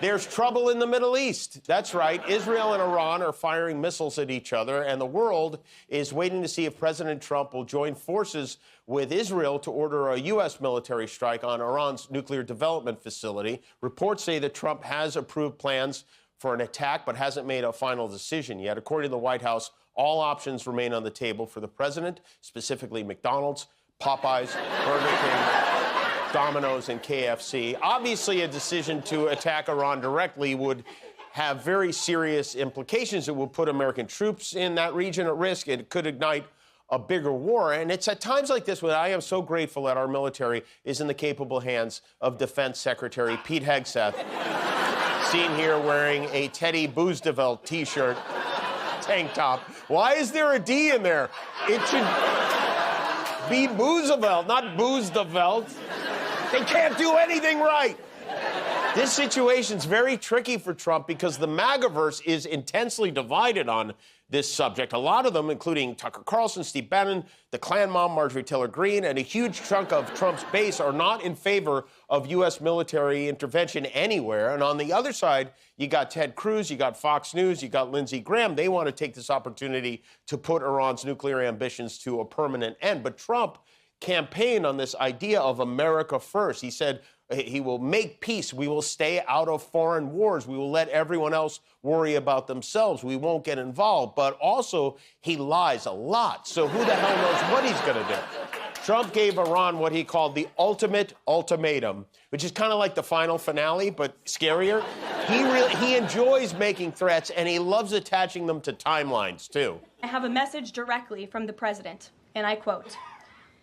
There's trouble in the Middle East. That's right. Israel and Iran are firing missiles at each other, and the world is waiting to see if President Trump will join forces with Israel to order a U.S. military strike on Iran's nuclear development facility. Reports say that Trump has approved plans for an attack, but hasn't made a final decision yet. According to the White House, all options remain on the table for the president, specifically McDonald's, Popeyes, Burger King, Domino's, and KFC. Obviously, a decision to attack Iran directly would have very serious implications. It would put American troops in that region at risk. It could ignite a bigger war. And it's at times like this when I am so grateful that our military is in the capable hands of Defense Secretary Pete Hegseth, seen here wearing a Teddy Boosevelt T-shirt, tank top. Why is there a D in there? It should be Boosevelt, not Boosevelt. They can't do anything right. This situation's very tricky for Trump because the MAGAverse is intensely divided on this subject. A lot of them, including Tucker Carlson, Steve Bannon, the Klan mom, Marjorie Taylor Greene, and a huge chunk of Trump's base are not in favor of U.S. military intervention anywhere. And on the other side, you got Ted Cruz, you got Fox News, you got Lindsey Graham. They want to take this opportunity to put Iran's nuclear ambitions to a permanent end. But Trump campaigned on this idea of America first. He said he will make peace. We will stay out of foreign wars. We will let everyone else worry about themselves. We won't get involved. But also, he lies a lot. So who the hell knows what he's going to do? Trump gave Iran what he called the ultimate ultimatum, which is kind of like the final finale, but scarier. He enjoys making threats, and he loves attaching them to timelines, too. I have a message directly from the president, and I quote,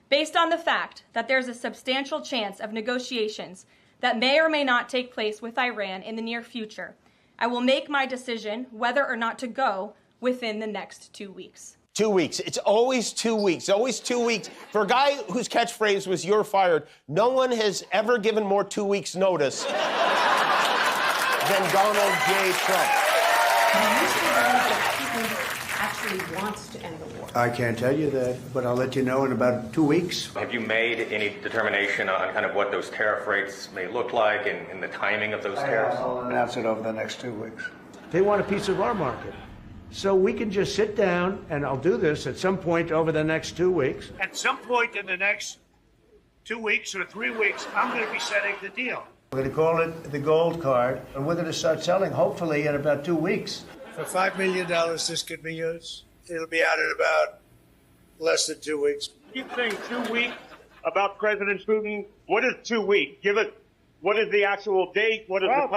"Based on the fact that there's a substantial chance of negotiations that may or may not take place with Iran in the near future, I will make my decision whether or not to go within the next 2 weeks." 2 weeks. It's always 2 weeks. Always 2 weeks. For a guy whose catchphrase was "you're fired," no one has ever given more 2 weeks' notice than Donald J. Trump. Actually wants to end the war. I can't tell you that, but I'll let you know in about 2 weeks. Have you made any determination on kind of what those tariff rates may look like and the timing of those tariffs? I'll announce it over the next 2 weeks. They want a piece of our market. So we can just sit down, and I'll do this at some point over the next 2 weeks. At some point in the next 2 weeks or 3 weeks, I'm going to be setting the deal. We're going to call it the gold card, and we're going to start selling, hopefully, in about 2 weeks. For $5 million, this could be yours. It'll be out in about less than 2 weeks. Keep saying 2 weeks about President Putin. What is 2 weeks? Give it. What is the actual date? What is the time?